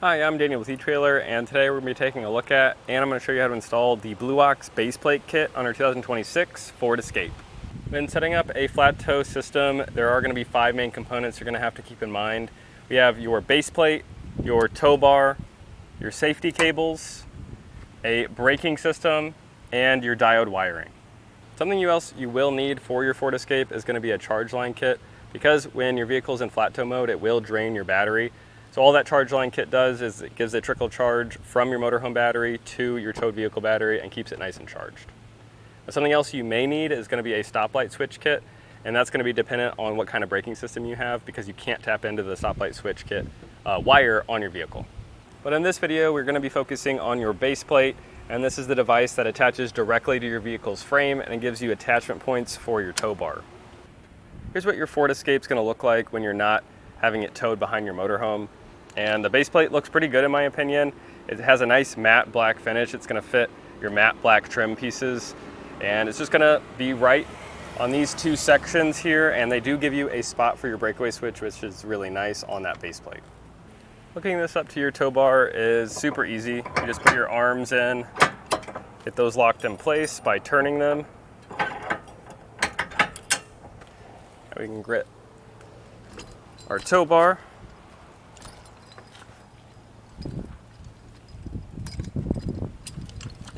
Hi, I'm Daniel with etrailer, and today we're going to be taking a look at, and I'm going to show you how to install the Blue Ox base plate kit on our 2026 Ford Escape. When setting up a flat tow system, there are going to be 5 main components you're going to have to keep in mind. We have your base plate, your tow bar, your safety cables, a braking system, and your diode wiring. Something else you will need for your Ford Escape is going to be a charge line kit, because when your vehicle is in flat tow mode, it will drain your battery. So all that charge line kit does is it gives a trickle charge from your motorhome battery to your towed vehicle battery and keeps it nice and charged. Now, something else you may need is going to be a stoplight switch kit, and that's going to be dependent on what kind of braking system you have, because you can't tap into the stoplight switch kit wire on your vehicle. But in this video, we're going to be focusing on your base plate, and this is the device that attaches directly to your vehicle's frame, and it gives you attachment points for your tow bar. Here's what your Ford Escape is going to look like when you're not having it towed behind your motorhome. And the base plate looks pretty good in my opinion. It has a nice matte black finish. It's going to fit your matte black trim pieces, and it's just going to be right on these 2 sections here, and they do give you a spot for your breakaway switch, which is really nice on that base plate. Hooking this up to your tow bar is super easy. You just put your arms in, get those locked in place by turning them. Now we can grip our tow bar.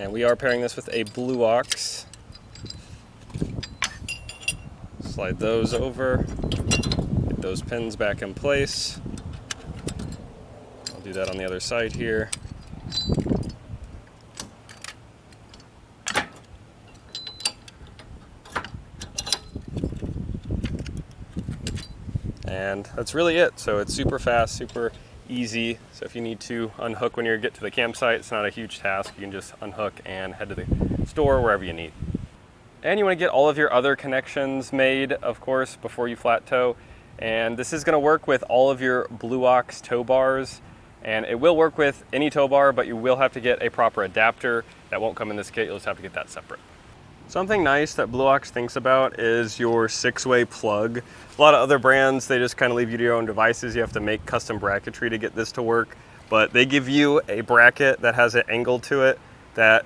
And we are pairing this with a Blue Ox. Slide those over, get those pins back in place. I'll do that on the other side here. And that's really it. So it's super fast, super easy. So if you need to unhook when you get to the campsite, it's not a huge task. You can just unhook and head to the store wherever you need. And you want to get all of your other connections made, of course, before you flat tow. And this is going to work with all of your Blue Ox tow bars. And it will work with any tow bar, but you will have to get a proper adapter. That won't come in this kit. You'll just have to get that separate. Something nice that Blue Ox thinks about is your 6-way plug. A lot of other brands, they just kind of leave you to your own devices. You have to make custom bracketry to get this to work. But they give you a bracket that has an angle to it that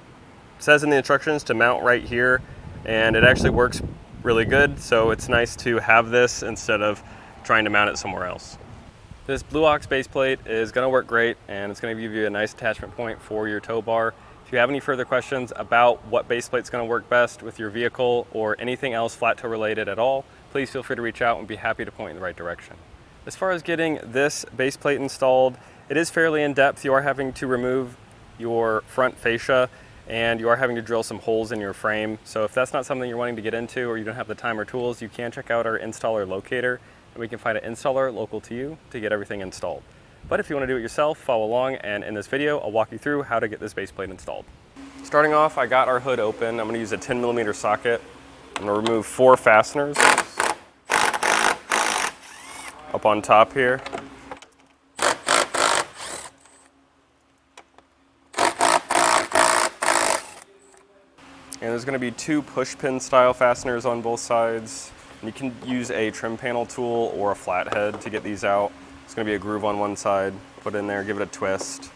says in the instructions to mount right here. And it actually works really good. So it's nice to have this instead of trying to mount it somewhere else. This Blue Ox base plate is going to work great, and it's going to give you a nice attachment point for your tow bar. If you have any further questions about what base plate is going to work best with your vehicle or anything else flat tow related at all, please feel free to reach out and be happy to point in the right direction. As far as getting this base plate installed, it is fairly in depth. You are having to remove your front fascia, and you are having to drill some holes in your frame. So if that's not something you're wanting to get into, or you don't have the time or tools, you can check out our installer locator, and we can find an installer local to you to get everything installed. But if you want to do it yourself, follow along, and in this video, I'll walk you through how to get this base plate installed. Starting off, I got our hood open. I'm going to use a 10mm socket. I'm going to remove 4 fasteners up on top here. And there's going to be 2 push pin style fasteners on both sides. And you can use a trim panel tool or a flathead to get these out. It's going to be a groove on one side. Put it in there, give it a twist to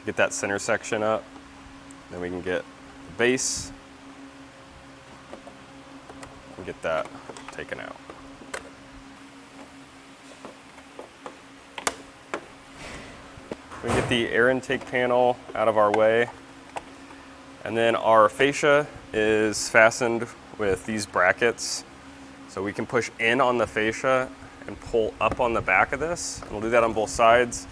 get that center section up. Then we can get the base and get that taken out. We get the air intake panel out of our way. And then our fascia is fastened with these brackets. So we can push in on the fascia and pull up on the back of this. And we'll do that on both sides.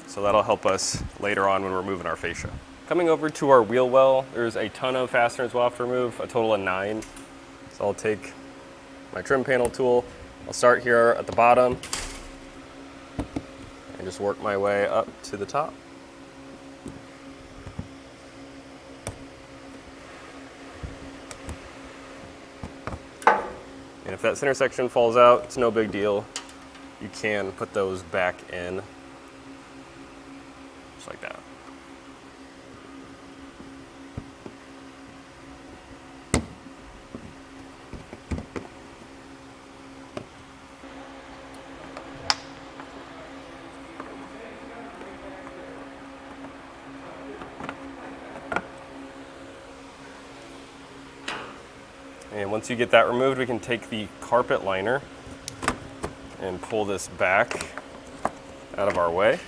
So that'll help us later on when we're moving our fascia. Coming over to our wheel well, there's a ton of fasteners we'll have to remove, a total of 9. So I'll take my trim panel tool. I'll start here at the bottom and just work my way up to the top. And if that center section falls out, it's no big deal. You can put those back in, just like that. And once you get that removed, we can take the carpet liner and pull this back out of our way.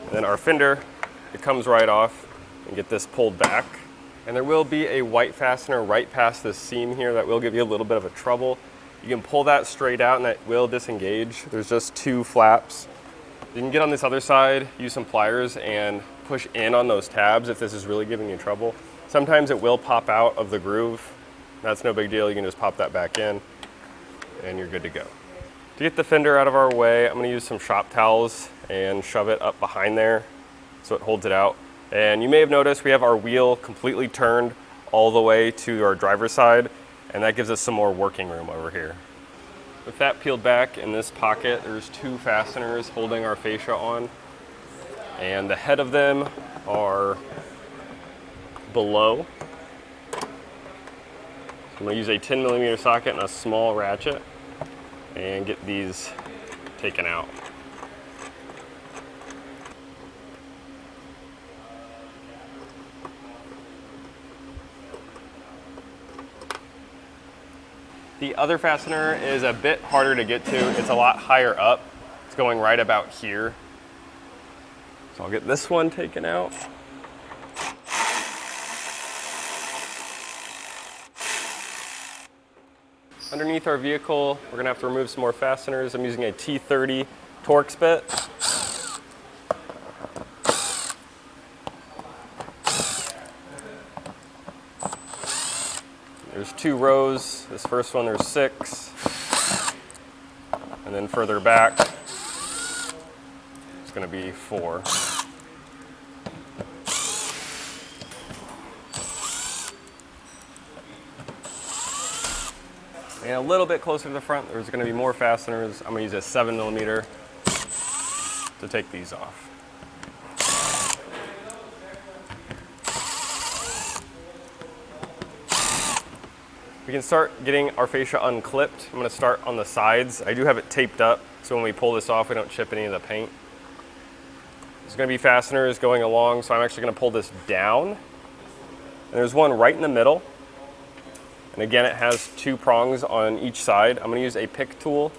And then our fender, it comes right off, and get this pulled back. And there will be a white fastener right past this seam here that will give you a little bit of a trouble. You can pull that straight out and that will disengage. There's just 2 flaps. You can get on this other side, use some pliers and push in on those tabs if this is really giving you trouble. Sometimes it will pop out of the groove. That's no big deal. You can just pop that back in and you're good to go. To get the fender out of our way, I'm going to use some shop towels and shove it up behind there so it holds it out. And you may have noticed we have our wheel completely turned all the way to our driver's side, and that gives us some more working room over here. With that peeled back, in this pocket there's 2 fasteners holding our fascia on, and the head of them are below. I'm going to use a 10mm socket and a small ratchet and get these taken out. The other fastener is a bit harder to get to. It's a lot higher up. It's going right about here. So I'll get this one taken out. Underneath our vehicle, we're gonna have to remove some more fasteners. I'm using a T30 Torx bit. There's 2 rows. This first one, there's 6. And then further back, it's gonna be 4. And a little bit closer to the front, there's gonna be more fasteners. I'm gonna use a 7mm to take these off. We can start getting our fascia unclipped. I'm gonna start on the sides. I do have it taped up, so when we pull this off, we don't chip any of the paint. There's gonna be fasteners going along, so I'm actually gonna pull this down. And there's one right in the middle. And again, it has 2 prongs on each side. I'm gonna use a pick tool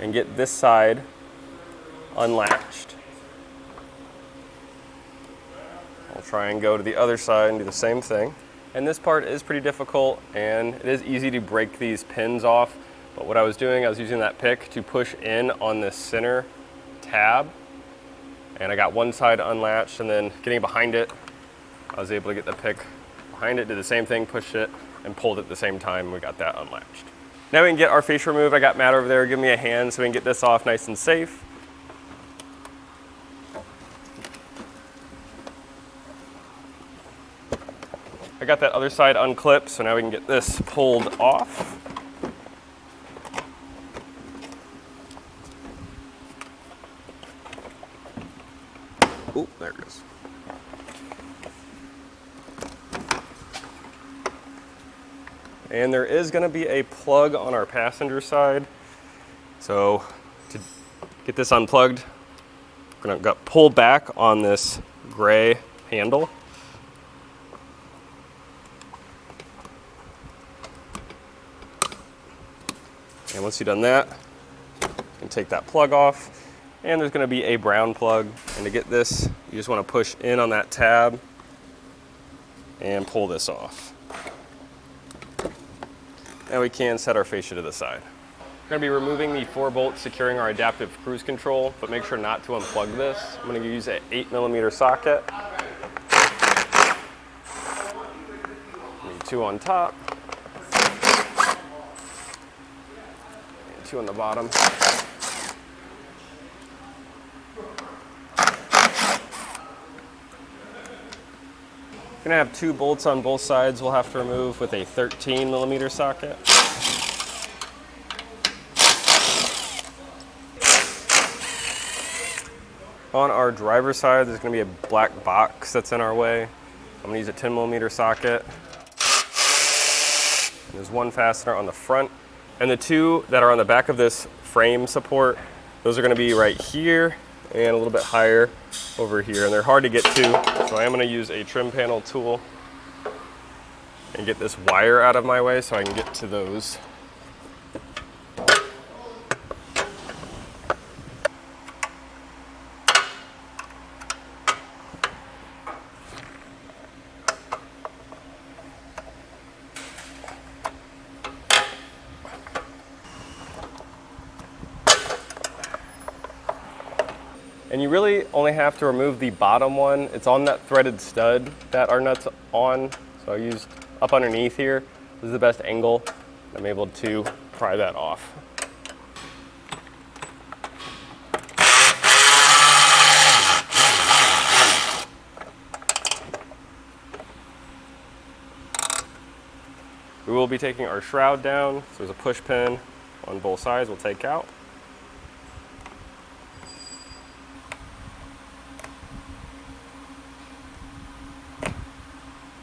and get this side unlatched. I'll try and go to the other side and do the same thing. And this part is pretty difficult, and it is easy to break these pins off. But what I was doing, I was using that pick to push in on this center tab. And I got one side unlatched, and then getting behind it, I was able to get the pick behind it, did the same thing, pushed it, and pulled at the same time. We got that unlatched. Now we can get our fascia removed. I got Matt over there, give me a hand so we can get this off nice and safe. I got that other side unclipped, so now we can get this pulled off. Oh, there it goes. And there is going to be a plug on our passenger side. So to get this unplugged, we're going to pull back on this gray handle. And once you've done that, you can take that plug off. And there's going to be a brown plug. And to get this, you just want to push in on that tab and pull this off. Now we can set our fascia to the side. We're going to be removing the 4 bolts securing our adaptive cruise control, but make sure not to unplug this. I'm going to use an 8mm socket. Need 2 on top. 2 on the bottom. We're gonna have 2 bolts on both sides we'll have to remove with a 13mm socket. On our driver's side, there's gonna be a black box that's in our way. I'm gonna use a 10mm socket. There's 1 fastener on the front. And the 2 that are on the back of this frame support, those are gonna be right here and a little bit higher over here. And they're hard to get to, so I am gonna use a trim panel tool and get this wire out of my way so I can get to those. And you really only have to remove the bottom one. It's on that threaded stud that our nut's on. So I used up underneath here. This is the best angle. I'm able to pry that off. We will be taking our shroud down. So there's a push pin on both sides we'll take out.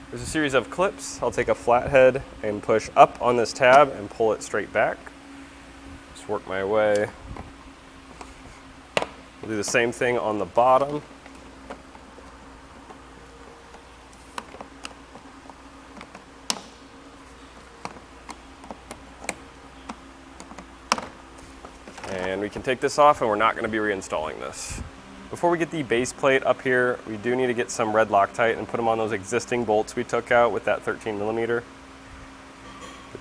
There's a series of clips. I'll take a flathead and push up on this tab and pull it straight back. Just work my way. We'll do the same thing on the bottom. And we can take this off, and we're not going to be reinstalling this. Before we get the base plate up here, we do need to get some red Loctite and put them on those existing bolts we took out with that 13mm. Get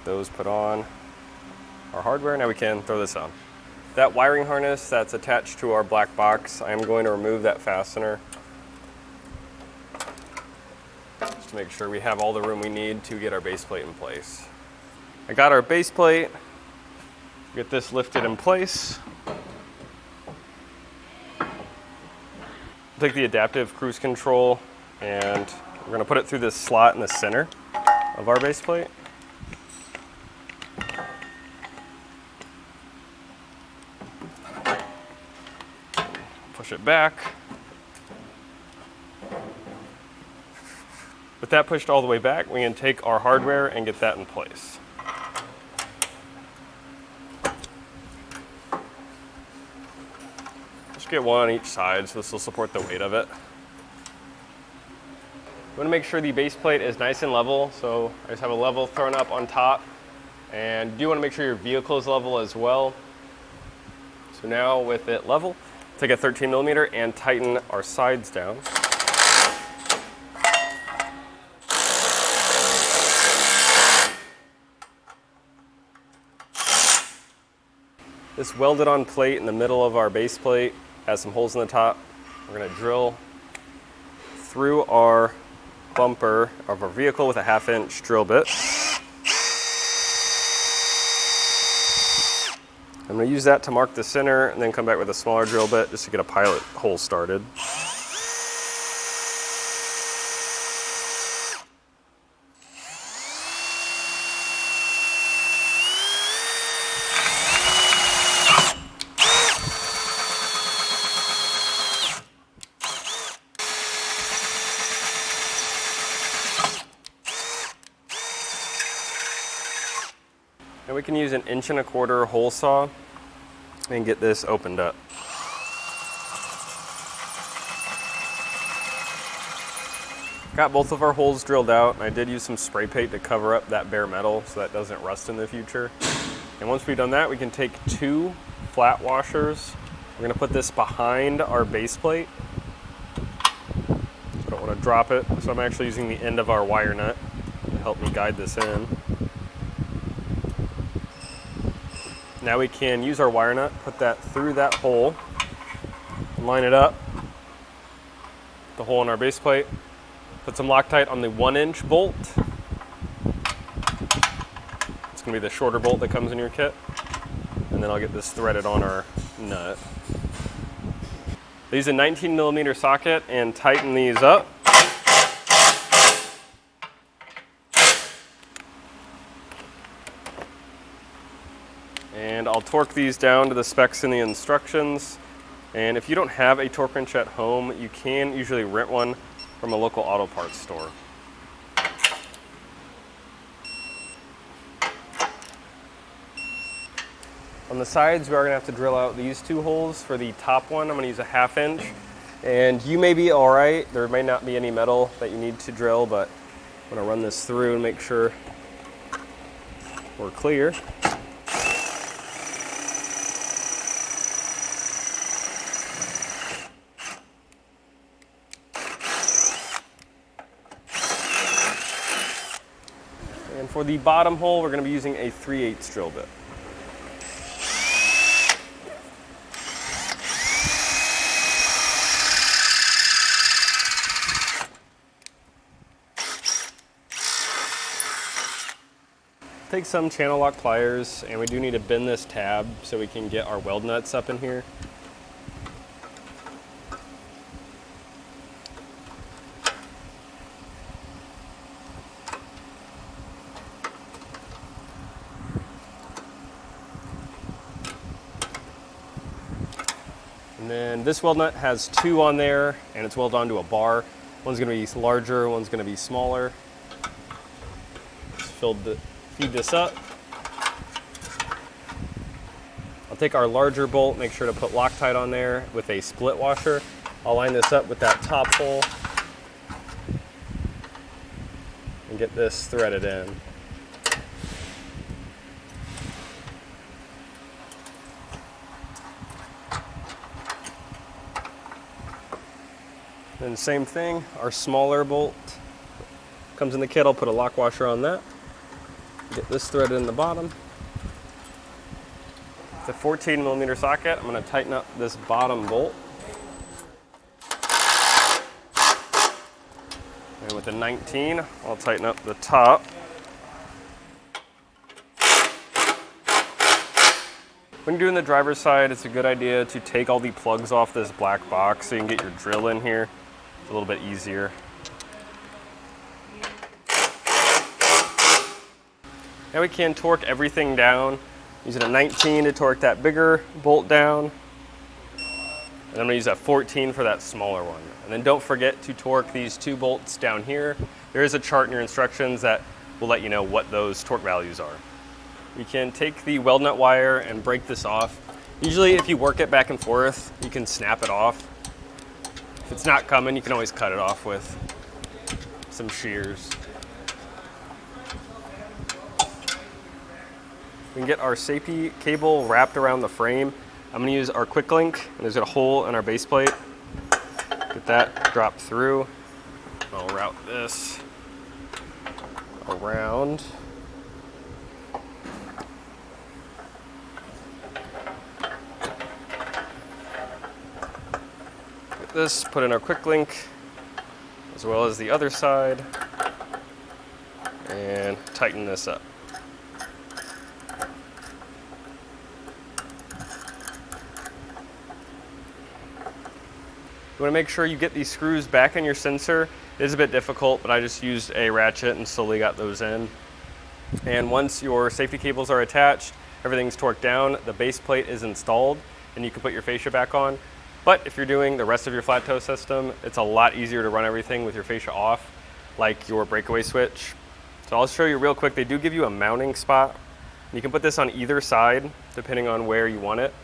those put on our hardware. Now we can throw this on. That wiring harness that's attached to our black box, I am going to remove that fastener just to make sure we have all the room we need to get our base plate in place. I got our base plate. Get this lifted in place. Take the adaptive cruise control and we're going to put it through this slot in the center of our base plate. Push it back. With that pushed all the way back, we can take our hardware and get that in place. Get one on each side, so this will support the weight of it. You want to make sure the base plate is nice and level, so I just have a level thrown up on top, and you do want to make sure your vehicle is level as well. So now with it level, take a 13mm and tighten our sides down. This welded on plate in the middle of our base plate has some holes in the top. We're going to drill through our bumper of our vehicle with a 1/2-inch drill bit. I'm going to use that to mark the center and then come back with a smaller drill bit just to get a pilot hole started. And we can use an 1¼ inch hole saw and get this opened up. Got both of our holes drilled out, and I did use some spray paint to cover up that bare metal so that doesn't rust in the future. And once we've done that, we can take 2 flat washers. We're going to put this behind our base plate. I don't want to drop it, so I'm actually using the end of our wire nut to help me guide this in. Now we can use our wire nut, put that through that hole, line it up, the hole in our base plate, put some Loctite on the 1-inch bolt. It's going to be the shorter bolt that comes in your kit. And then I'll get this threaded on our nut. I use a 19mm socket and tighten these up. And I'll torque these down to the specs in the instructions. And if you don't have a torque wrench at home, you can usually rent one from a local auto parts store. On the sides, we are going to have to drill out these 2 holes. For the top one, I'm going to use a 1/2 inch. And you may be all right. There may not be any metal that you need to drill, but I'm gonna run this through and make sure we're clear. And for the bottom hole, we're gonna be using a 3/8 drill bit. Take some channel lock pliers, and we do need to bend this tab so we can get our weld nuts up in here. And then this weld nut has 2 on there, and it's welded onto a bar. One's gonna be larger, one's gonna be smaller. Feed this up. I'll take our larger bolt, make sure to put Loctite on there with a split washer. I'll line this up with that top hole and get this threaded in. Then same thing, our smaller bolt comes in the kit. I'll put a lock washer on that. Get this threaded in the bottom. It's a 14mm socket. I'm going to tighten up this bottom bolt. And with a 19, I'll tighten up the top. When you're doing the driver's side, it's a good idea to take all the plugs off this black box so you can get your drill in here. It's a little bit easier. Now we can torque everything down. Using a 19 to torque that bigger bolt down. And I'm gonna use that 14 for that smaller one. And then don't forget to torque these 2 bolts down here. There is a chart in your instructions that will let you know what those torque values are. You can take the weld nut wire and break this off. Usually if you work it back and forth, you can snap it off. If it's not coming, you can always cut it off with some shears. We can get our safety cable wrapped around the frame. I'm gonna use our quick link, and there's a hole in our base plate. Get that dropped through. I'll route this around. Get this put in our quick link, as well as the other side, and tighten this up. You want to make sure you get these screws back in your sensor. It is a bit difficult, but I just used a ratchet and slowly got those in. And once your safety cables are attached, everything's torqued down, the base plate is installed, and you can put your fascia back on. But if you're doing the rest of your flat tow system, it's a lot easier to run everything with your fascia off, like your breakaway switch. So I'll show you real quick. They do give you a mounting spot. You can put this on either side, depending on where you want it.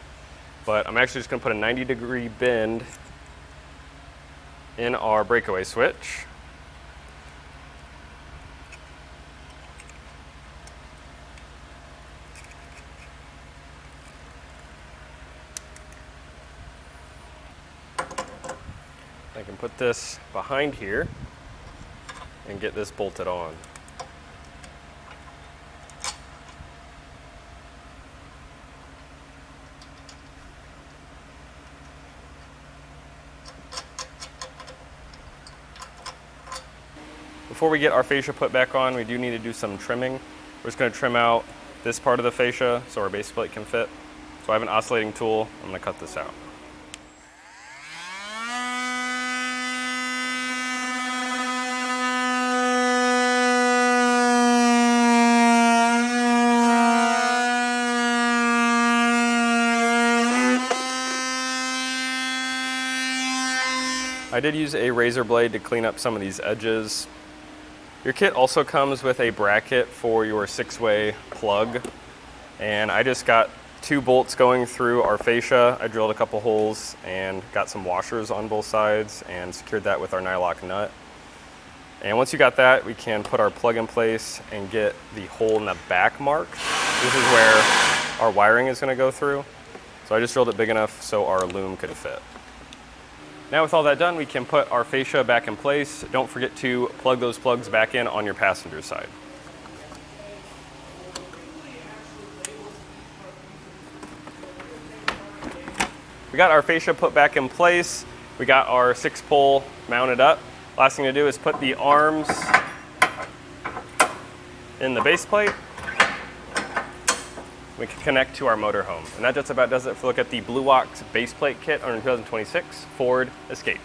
But I'm actually just gonna put a 90-degree bend in our breakaway switch. I can put this behind here and get this bolted on. Before we get our fascia put back on, we do need to do some trimming. We're just going to trim out this part of the fascia so our base plate can fit. So I have an oscillating tool. I'm going to cut this out. I did use a razor blade to clean up some of these edges. Your kit also comes with a bracket for your 6-way plug, and I just got 2 bolts going through our fascia. I drilled a couple holes and got some washers on both sides and secured that with our nylock nut. And once you got that, we can put our plug in place and get the hole in the back marked. This is where our wiring is going to go through. So I just drilled it big enough so our loom could fit. Now with all that done, we can put our fascia back in place. Don't forget to plug those plugs back in on your passenger side. We got our fascia put back in place. We got our 6-pole mounted up. Last thing to do is put the arms in the base plate. We can connect to our motorhome. And that just about does it for a look at the Blue Ox base plate kit on a 2026 Ford Escape.